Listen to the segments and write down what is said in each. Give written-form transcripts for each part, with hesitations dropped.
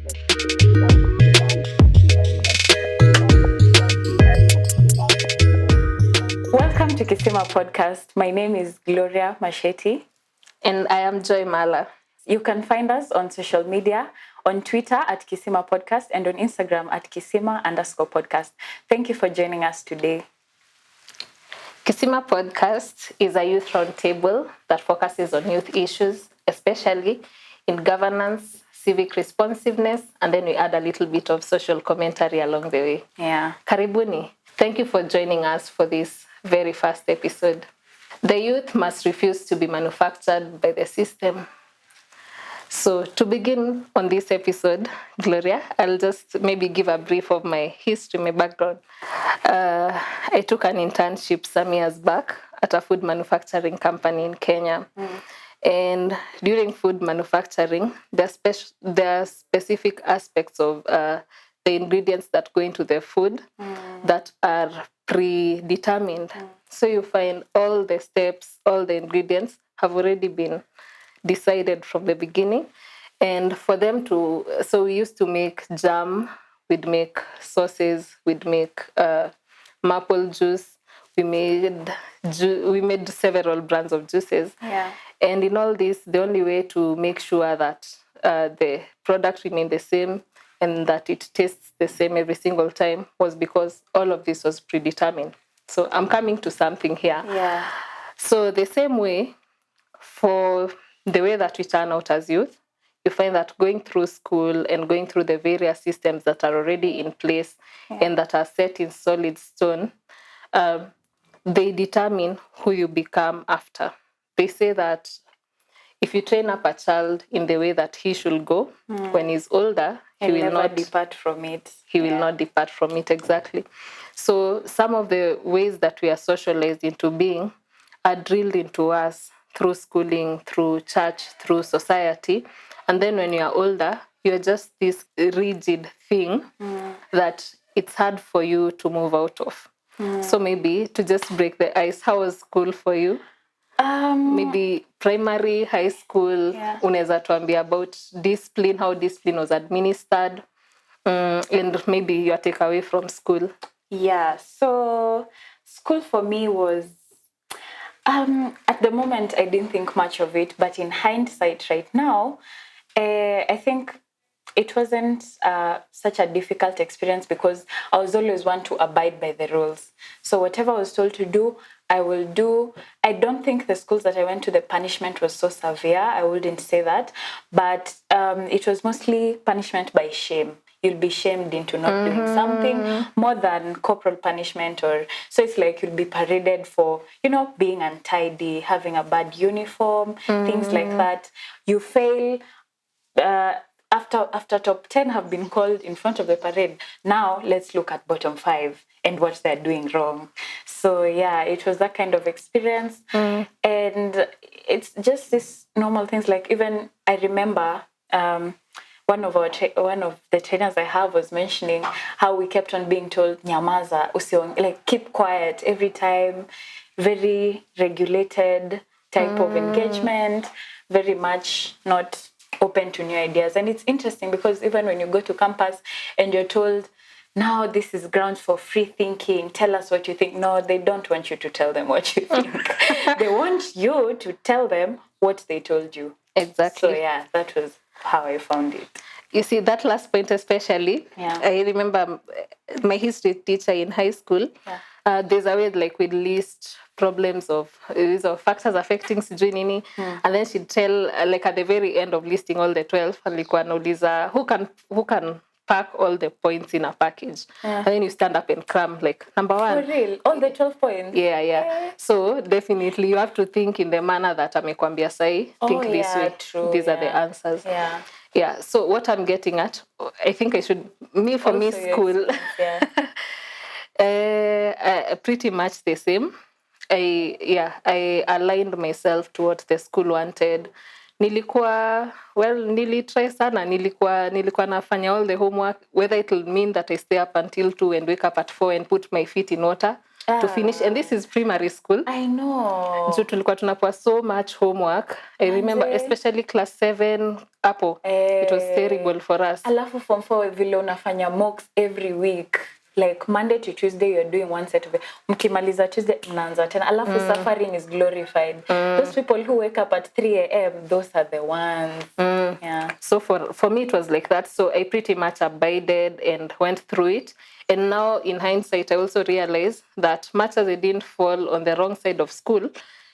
Welcome to Kisima Podcast. My name is Gloria Macheti. And I am Joy Mala. You can find us on social media, on Twitter at Kisima Podcast and on Instagram at Kisima_podcast. Thank you for joining us today. Kisima Podcast is a youth roundtable that focuses on youth issues, especially in governance, civic responsiveness, and then we add a little bit of social commentary along the way. Yeah. Karibuni. Thank you for joining us for this very first episode. The youth must refuse to be manufactured by the system. So to begin on this episode, Gloria, I'll just maybe give a brief of my history, my background. I took an internship some years back at a food manufacturing company in Kenya. And during food manufacturing, there are specific aspects of the ingredients that go into the food that are predetermined. So you find all the steps, all the ingredients have already been decided from the beginning. And for them to, so we used to make jam, we'd make sauces, we'd make maple juice, we made several brands of juices. Yeah. And in all this, the only way to make sure that the product remained the same and that it tastes the same every single time was because all of this was predetermined. So I'm coming to something here. Yeah. So the same way, for the way that we turn out as youth, you find that going through school and going through the various systems that are already in place and that are set in solid stone, they determine who you become after. They say that if you train up a child in the way that he should go, when he's older, he will not depart from it. He will not depart from it, exactly. So some of the ways that we are socialized into being are drilled into us through schooling, through church, through society. And then when you are older, you're just this rigid thing that it's hard for you to move out of. So maybe to just break the ice, how was school for you? Maybe primary, high school, unaweza tuambia about discipline, how discipline was administered, and maybe your takeaway from school. Yeah, so school for me was, at the moment, I didn't think much of it, but in hindsight right now, I think it wasn't such a difficult experience because I was always one to abide by the rules. So whatever I was told to do, I will do. I don't think the schools that I went to, the punishment was so severe. I wouldn't say that. But it was mostly punishment by shame. You'll be shamed into not doing something more than corporal punishment. Or so it's like you'll be paraded for, being untidy, having a bad uniform, things like that. You fail. After top 10 have been called in front of the parade, now let's look at bottom 5 and what they're doing wrong. So yeah, it was that kind of experience. And it's just this normal things. Like even I remember one of the trainers I have was mentioning how we kept on being told nyamaza usiong, like keep quiet every time. Very regulated type of engagement, very much not open to new ideas. And it's interesting because even when you go to campus and you're told, now this is grounds for free thinking, tell us what you think. No, they don't want you to tell them what you think. They want you to tell them what they told you. Exactly. So yeah, that was how I found it. You see, that last point especially, I remember my history teacher in high school, there's a way like we'd list problems of factors affecting sijui nini, and then she'd tell like at the very end of listing all the 12, alikuwa anauliza who can pack all the points in a package, and then you stand up and cram like number 1. For real? All the 12 points? Yeah. So definitely you have to think in the manner that amekwambia sahi, think this way. True, these are the answers. Yeah. So what I'm getting at, I think I should, school, pretty much the same. I aligned myself to what the school wanted. Nilitry sana, nilikuwa nafanya all the homework, whether it will mean that I stay up until 2 and wake up at 4 and put my feet in water. to finish, and this is primary school. I know. So tulikuwa tunapewa so much homework. I remember especially class 7 hapo. It was terrible for us. Alafu form 4 vile unafanya mocks every week. Like Monday to Tuesday you're doing one set of it. Mkimaliza Tuesday mnaanza tena. Alafu suffering is glorified. Those people who wake up at 3 a.m. those are the ones. Yeah. So for me it was like that. So I pretty much abided and went through it. And now in hindsight I also realized that much as I didn't fall on the wrong side of school,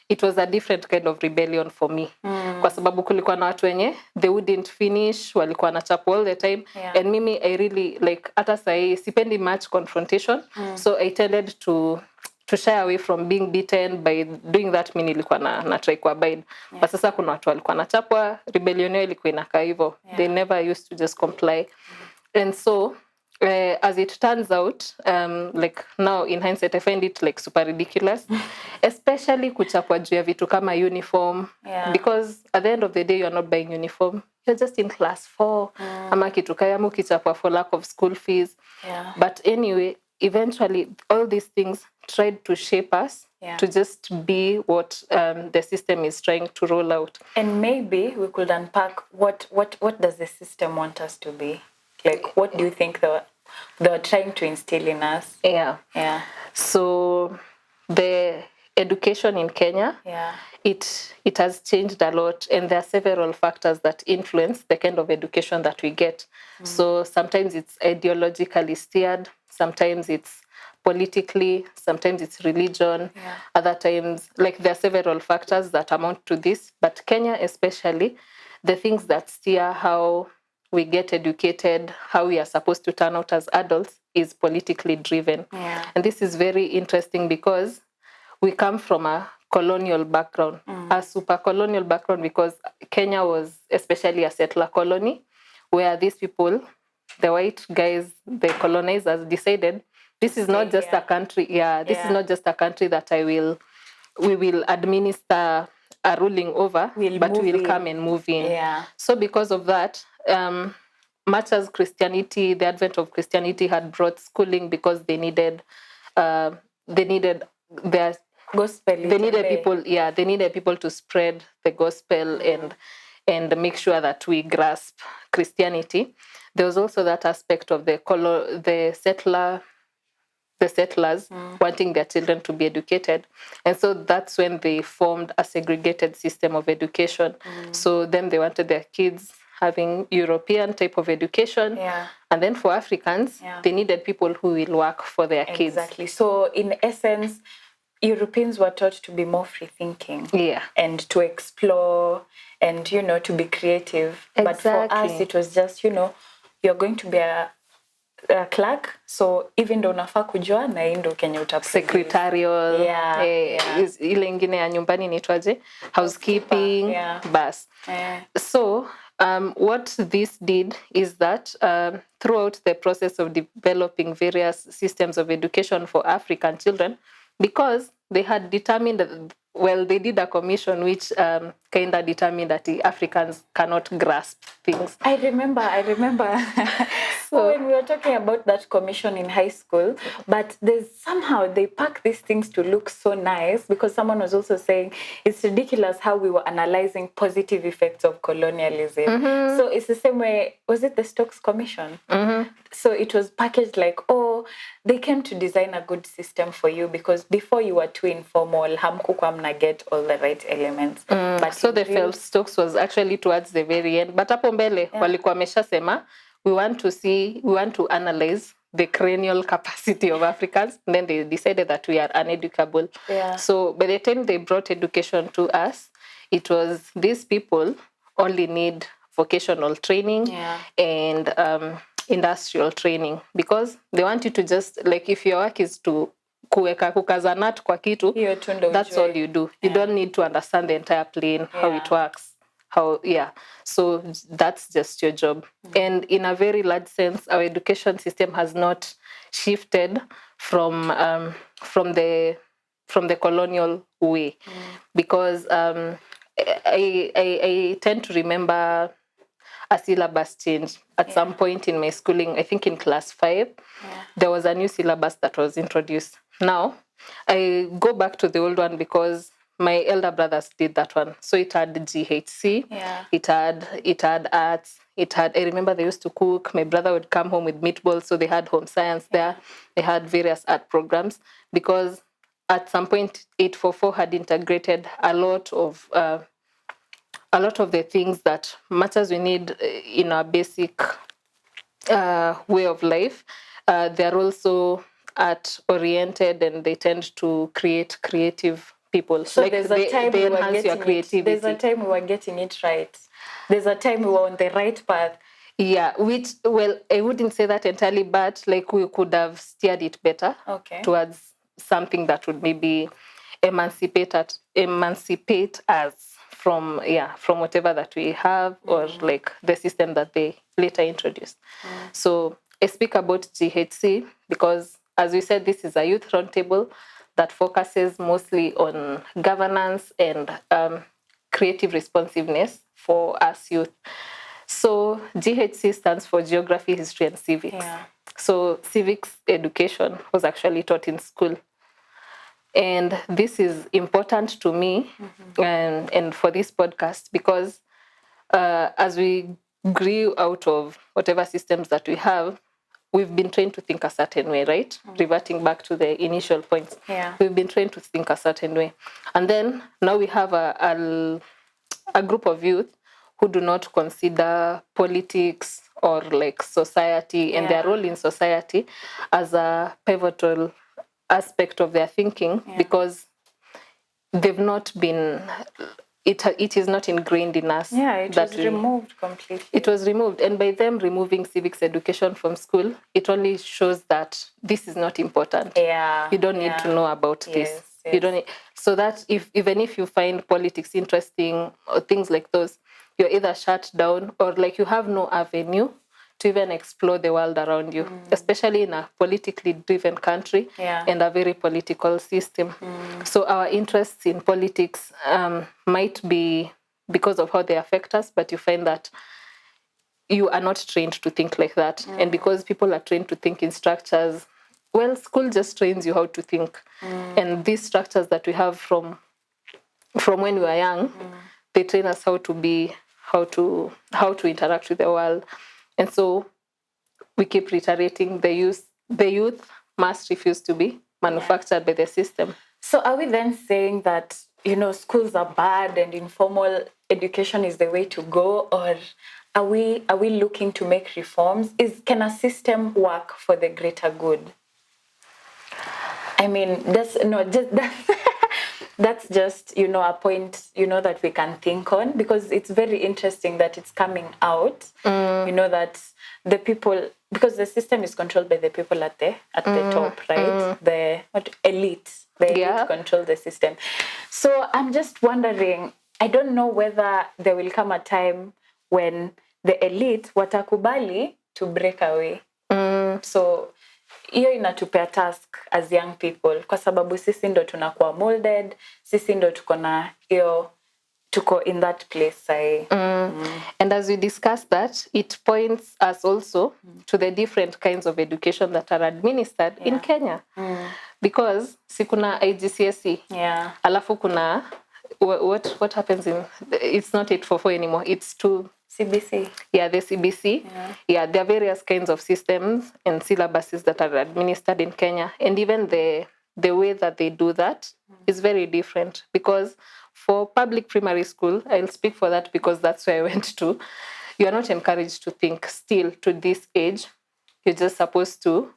it was a different kind of rebellion for me. Kwa sababu kulikuwa na watu wenye they wouldn't finish, walikuwa na chapo all the time. And mimi I really like hata sahi sipendi much confrontation. So I tended to shy away from being beaten. By doing that mimi nilikuwa na try kuabide. But sasa kuna watu walikuwa na chapwa, rebellion yao ilikuwa inakaa hivyo. They never used to just comply. And so as it turns out, like now in hindsight, I find it like super ridiculous, especially kuchapwa juu ya vitu kama uniform, because at the end of the day, you're not buying uniform. You're just in class 4, ama kitu kaya mu kichapwa for lack of school fees. But anyway, eventually, all these things tried to shape us to just be what the system is trying to roll out. And maybe we could unpack what does the system want us to be? Like, what do you think they were trying to instill in us? Yeah. So the education in Kenya, it has changed a lot, and there are several factors that influence the kind of education that we get. So sometimes it's ideologically steered, sometimes it's politically, sometimes it's religion, other times, like there are several factors that amount to this, but Kenya especially, the things that steer how we get educated, how we are supposed to turn out as adults is politically driven. And this is very interesting because we come from a colonial background, a super colonial background, because Kenya was especially a settler colony where these people, the white guys, the colonizers decided this is not just a country, this is not just a country that we will administer a ruling over, but we will come and move in. So because of that, much as Christianity, the advent of Christianity had brought schooling because they needed their gospel. They needed people to spread the gospel and make sure that we grasp Christianity. There was also that aspect of the settlers wanting their children to be educated. And so that's when they formed a segregated system of education. So then they wanted their kids having European type of education. And then for Africans, they needed people who will work for their kids. Exactly. So in essence, Europeans were taught to be more free-thinking. And to explore and, to be creative. But for us, it was just, you're going to be a clerk, so even though unafaa kujua na hii ndo Kenya secretarial, ile ingine ya nyumbani inaitwaje, housekeeping, bas. So what this did is that throughout the process of developing various systems of education for African children, because they had determined they did a commission which kind of determined that the Africans cannot grasp things. I remember. So when we were talking about that commission in high school, but somehow they pack these things to look so nice, because someone was also saying it's ridiculous how we were analyzing positive effects of colonialism. So it's the same way, was it the Stokes Commission? So it was packaged like, they came to design a good system for you because before you were too informal, hamkukuwa mna get all the right elements. But so they felt Stokes was actually towards the very end. But hapo mbele walikuwa wameshasema we want to analyze the cranial capacity of Africans. And then they decided that we are uneducable. So by the time they brought education to us, it was these people only need vocational training and industrial training, because they want you to just, like, if your work is to kukaza nut kwa kitu, that's all you do. You don't need to understand the entire plane, how it works. So that's just your job. And in a very large sense, our education system has not shifted from the colonial way, because I tend to remember a syllabus change at some point in my schooling. I think in class 5, there was a new syllabus that was introduced. Now, I go back to the old one because my elder brothers did that one. So it had GHC, it had arts, I remember they used to cook. My brother would come home with meatballs, so they had home science there. They had various art programs because at some point 844 had integrated a lot of the things that matters we need in our basic way of life. They're also art oriented, and they tend to create creative people. So like there's a time they we were enhance your getting creativity. There's a time we were getting it right. There's a time we were on the right path. Yeah, which, well, I wouldn't say that entirely, but like we could have steered it better towards something that would maybe emancipate us from whatever that we have, or like the system that they later introduced. So I speak about GHC because, as we said, this is a youth roundtable that focuses mostly on governance and creative responsiveness for us youth. So GHC stands for Geography, History, and Civics. Yeah. So civics education was actually taught in school. And this is important to me and for this podcast because as we grew out of whatever systems that we have, we've been trained to think a certain way, right? Reverting back to the initial points. Yeah. We've been trained to think a certain way. And then now we have a group of youth who do not consider politics or like society and their role in society as a pivotal aspect of their thinking because they've not been, it is not ingrained in us. Yeah, it was removed completely. It was removed. And by them removing civics education from school, it only shows that this is not important. Yeah. You don't need to know about this. You don't need, so that even if you find politics interesting or things like those, you're either shut down or like you have no avenue to even explore the world around you, especially in a politically driven country and a very political system. So our interests in politics might be because of how they affect us, but you find that you are not trained to think like that. And because people are trained to think in structures, well, school just trains you how to think. And these structures that we have from when we were young, they train us how to interact with the world. And so we keep reiterating the youth must refuse to be manufactured by the system. So are we then saying that, schools are bad and informal education is the way to go, or are we looking to make reforms? Can a system work for the greater good? I mean, that's just a point that we can think on, because it's very interesting that it's coming out. That the people, because the system is controlled by the people at the top, right? The elite control the system. So I'm just wondering, I don't know whether there will come a time when the elite watakubali to break away. So hiyo inatupea task as young people, kwa sababu sisi ndo tunakuwa molded, sisi ndo tuko in that place. And as we discuss that, it points us also to the different kinds of education that are administered in Kenya. Because kuna IGCSE, alafu kuna what happens in, it's not 844 anymore, it's CBC. Yeah, the CBC. Yeah, there are various kinds of systems and syllabuses that are administered in Kenya. And even the way that they do that is very different. Because for public primary school, I'll speak for that because that's where I went to, you are not encouraged to think still to this age. You're just supposed to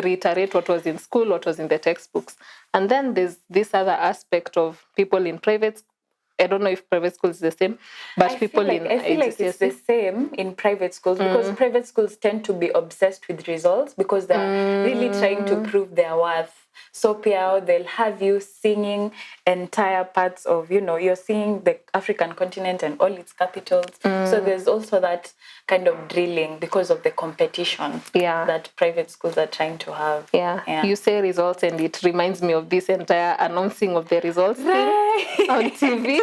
reiterate what was in school, what was in the textbooks. And then there's this other aspect of people in private. I don't know if private schools is the same, but I feel like it's the same in private schools, because private schools tend to be obsessed with results because they're really trying to prove their worth. So Piao, they'll have you singing entire parts of, you're singing the African continent and all its capitals. So there's also that kind of drilling because of the competition that private schools are trying to have. Yeah. You say results and it reminds me of this entire announcing of the results thing on TV.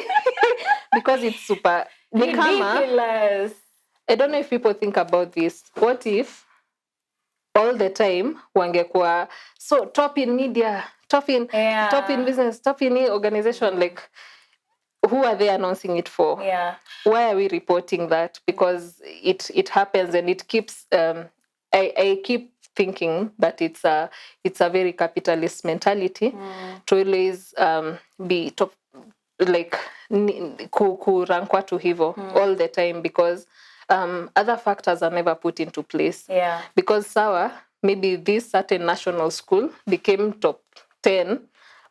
Because it's super ridiculous. I don't know if people think about this. What if all the time wangekuwa so top in media, top in business, top in organization, like who are they announcing it for? Why are we reporting that? Because it happens, and it keeps I keep thinking that it's a very capitalist mentality to always be top, like rank watu hivo all the time, because other factors are never put into place. Because maybe this certain national school became top 10,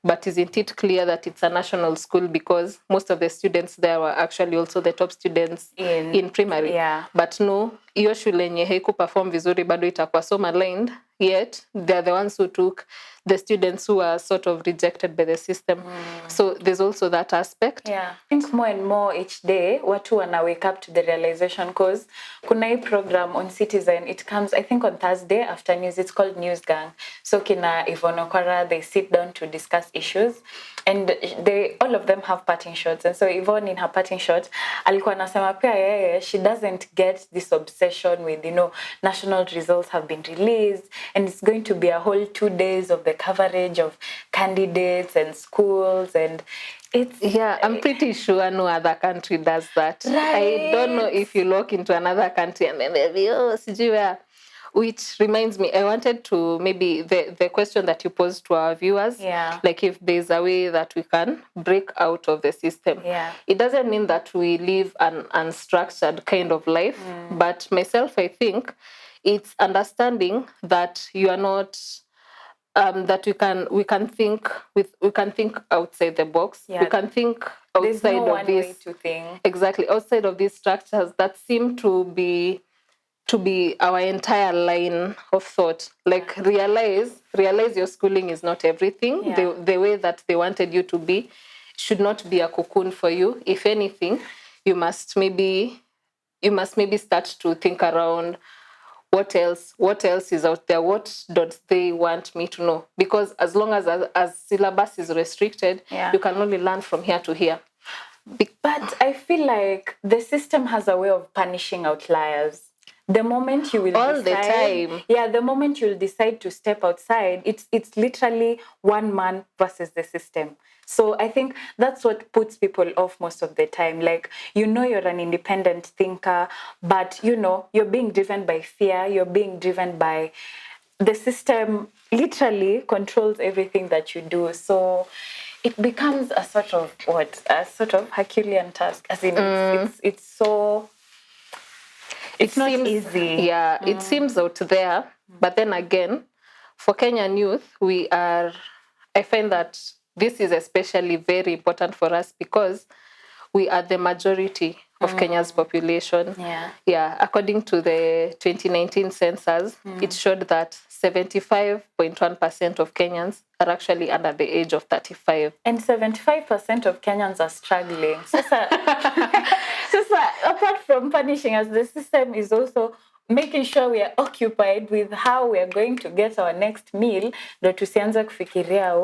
but isn't it clear that it's a national school because most of the students there were actually also the top students in primary? But no, hiyo shule yenye haikuperform vizuri bado itakuwa so maligned, yet they're the ones who took the students who are sort of rejected by the system. So there's also that aspect. I think more and more each day watu wana wake up to the realization, because kuna hii program on Citizen, it comes I think on Thursday after news, it's called News Gang. So kina Yvonne Okwara, they sit down to discuss issues, and they all of them have parting shots. And so Yvonne, in her parting shot, alikuwa anasema pia she doesn't get this obsession with, national results have been released and it's going to be a whole 2 days of the coverage of candidates and schools, and I'm pretty sure no other country does that. Right. I don't know if you look into another country and then they'll be, sijui where. Which reminds me, I wanted to maybe the question that you posed to our viewers, like if there's a way that we can break out of the system. It doesn't mean that we live an unstructured kind of life, but myself, I think it's understanding that you are not, that we can think outside the box. We can think outside of this. Way to think. Exactly, outside of these structures that seem to be our entire line of thought. Like realize your schooling is not everything. The way that they wanted you to be should not be a cocoon for you. If anything, you must maybe start to think around what else is out there. What don't they want me to know? Because as long as syllabus is restricted, you can only learn from here to here. But I feel like the system has a way of punishing outliers. The moment you will the moment you'll decide to step outside, it's literally one man versus the system. So I think that's what puts people off most of the time. Like, you're an independent thinker, but you're being driven by fear, you're being driven by the system literally controls everything that you do. So it becomes a sort of Herculean task. As in it's so it's not easy. Yeah, it seems out there. But then again, for Kenyan youth, I find that this is especially very important for us because we are the majority of Kenya's population. According to the 2019 census, it showed that 75.1% of Kenyans are actually under the age of 35. And 75% of Kenyans are struggling. So, apart from punishing us, the system is also making sure we are occupied with how we are going to get our next meal. Ndo tusianza kufikiria,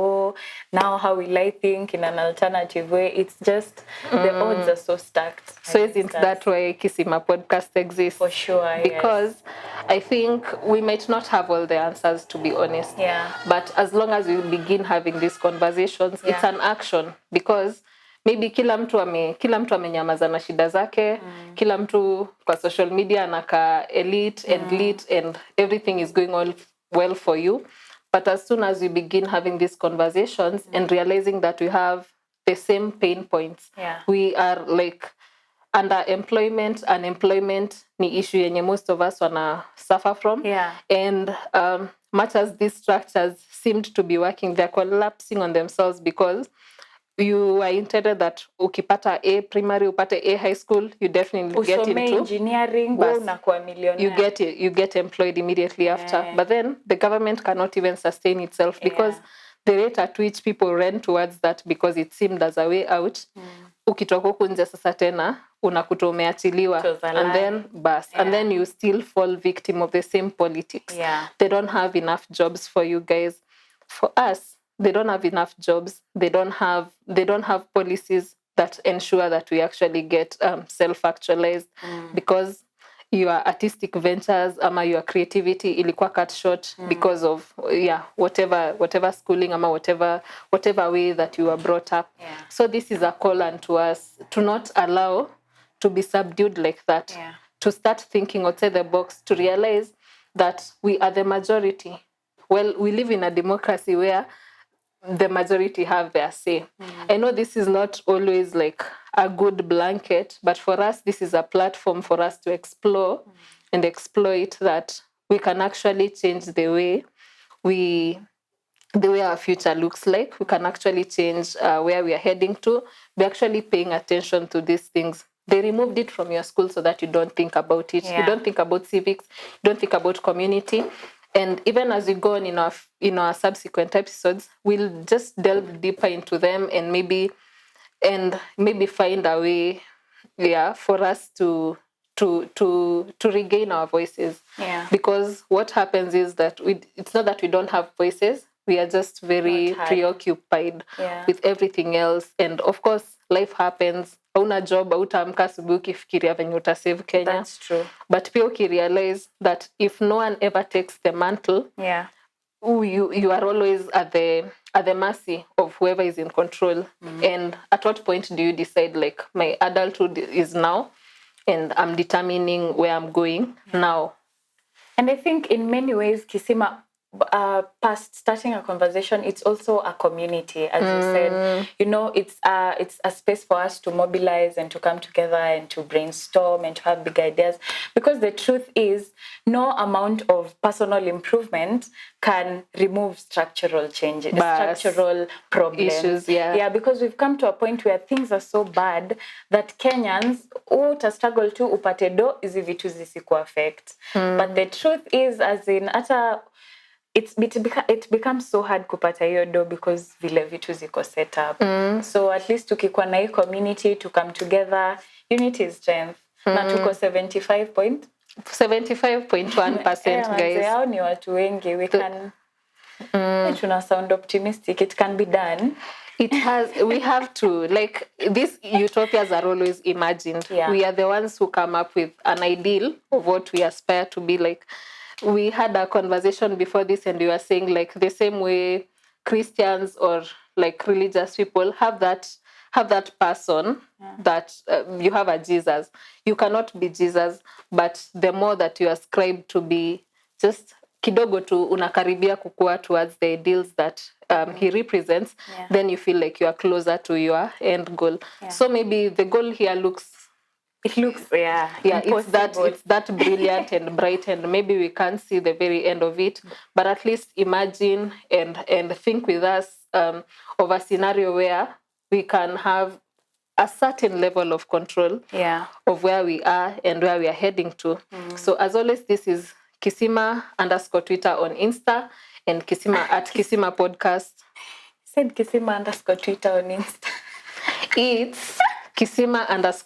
now how will I think in an alternative way? It's just the odds are so stacked. So isn't that why Kisima podcast exists? For sure, because I think we might not have all the answers, to be honest. But as long as we begin having these conversations, it's an action. Because maybe kila mtu amenyamaza na shida zake, kila mtu kwa social media anaka elite and lit and everything is going all well for you. But as soon as we begin having these conversations and realizing that we have the same pain points, we are like underemployment, unemployment ni issue yenye most of us wana suffer from. And much as these structures seemed to be working, they're collapsing on themselves because you are intended that ukipata A primary, upate A high school, you definitely get into engineering, you get employed immediately after. But then the government cannot even sustain itself because the rate at which people ran towards that because it seemed as a way out. Ukitoka huku nje sasa tena unakuta umeachiliwa, and then and then you still fall victim of the same politics. They don't have enough jobs for you guys. For us, they don't have enough jobs. They don't have policies that ensure that we actually get self-actualized because your artistic ventures ama your creativity ilikuwa cut short because of whatever schooling ama whatever way that you were brought up. So this is a call unto us to not allow to be subdued like that, to start thinking outside the box, to realize that we are the majority. Well, we live in a democracy where the majority have their say. I know this is not always like a good blanket, but for us, this is a platform for us to explore and exploit that we can actually change the way our future looks like. We can actually change where we are heading to. We're actually paying attention to these things. They removed it from your school so that you don't think about it. You don't think about civics. You don't think about community. And even as we go on in our subsequent episodes, we'll just delve deeper into them and maybe find a way, for us to regain our voices. Because what happens is that it's not that we don't have voices. We are just very preoccupied with everything else. And of course, life happens. Hauna job, hautaamka asubuhi ukifikiria venye utasave Kenya. That's true. But pia ukirealize that if no one ever takes the mantle, you are always at the mercy of whoever is in control. And at what point do you decide, like, my adulthood is now and I'm determining where I'm going now? And I think in many ways, Kisima, past starting a conversation, it's also a community, as you said. It's a space for us to mobilize and to come together and to brainstorm and to have big ideas. Because the truth is, no amount of personal improvement can remove structural changes, structural problems. Issues, because we've come to a point where things are so bad that Kenyans struggle to upate do hizi vitu zisiku affect. But the truth is, as in it becomes so hard kupata hiyo do because vile vitu ziko set up. So at least tukikuwa na hii community to come together, unity is strength. Na tuko 75.1%, guys. Hao ni watu wengi. We can tuna sound optimistic. It can be done. We have to, like, these utopias are always imagined. We are the ones who come up with an ideal of what we aspire to be like. We had a conversation before this and we were saying, like, the same way Christians or like religious people have that person that you have a Jesus. You cannot be Jesus, but the more that you ascribe to be just kidogo tu unakaribia kukua towards the ideals that he represents, then you feel like you are closer to your end goal. So maybe the goal here looks it's that brilliant and bright, and maybe we can't see the very end of it, but at least imagine and think with us of a scenario where we can have a certain level of control of where we are and where we are heading to. So as always, this is Kisima_Twitter on Insta and Kisima at Kisima Podcast. Said Kisima_Twitter on Insta. It's Kisima_podcast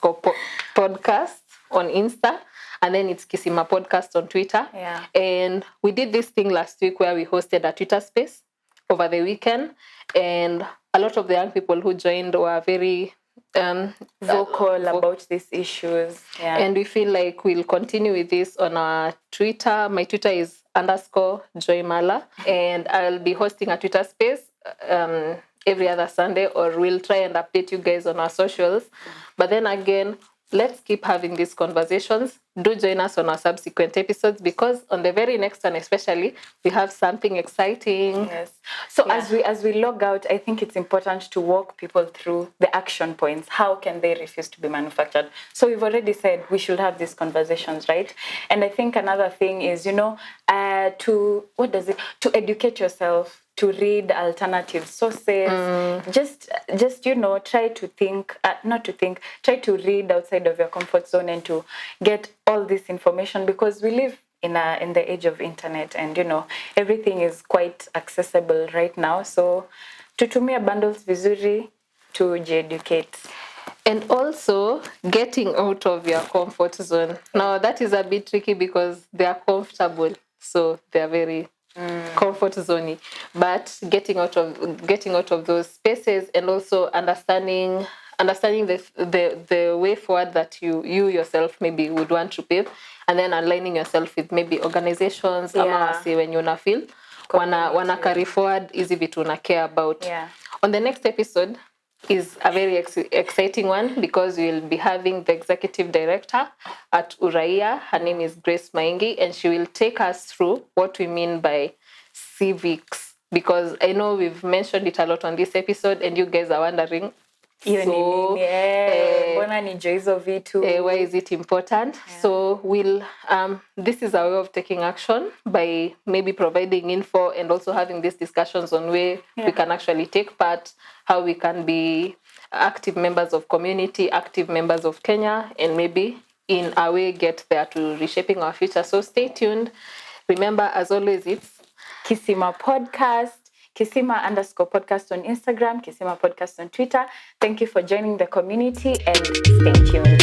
on Insta, and then it's Kisima Podcast on Twitter. And we did this thing last week where we hosted a Twitter space over the weekend, and a lot of the young people who joined were very vocal about these issues. And we feel like we'll continue with this on our Twitter. My Twitter is _Joymala, and I'll be hosting a Twitter space every other Sunday, or we'll try and update you guys on our socials. But then again, let's keep having these conversations. Do join us on our subsequent episodes, because on the very next one especially, we have something exciting. So as we log out, I think it's important to walk people through the action points. How can they refuse to be manufactured? So we've already said we should have these conversations, right? And I think another thing is, to educate yourself, to read alternative sources, just try to think, try to read outside of your comfort zone and to get all this information, because we live in the age of internet, and everything is quite accessible right now. So tutumia bundles vizuri to educate. And also getting out of your comfort zone. Now that is a bit tricky because they are comfortable, so they are very comfort zone, but getting out of those spaces, and also understanding the way forward that you yourself maybe would want to pave, and then aligning yourself with maybe organizations ama Yeah. wasi wenye una feel wana carry forward hizi vitu una care about. Yeah. On the next episode is a very exciting one because we'll be having the executive director at Uraia. Her name is Grace Maingi, and she will take us through what we mean by civics, because I know we've mentioned it a lot on this episode and you guys are wondering, so why is it important? Yeah. So we'll this is our way of taking action by maybe providing info and also having these discussions on where we can actually take part, how we can be active members of community, active members of Kenya, and maybe in a way get there to reshaping our future. So stay tuned. Remember, as always, it's Kisima Podcast, Kisima_podcast on Instagram, Kisima Podcast on Twitter. Thank you for joining the community and stay tuned.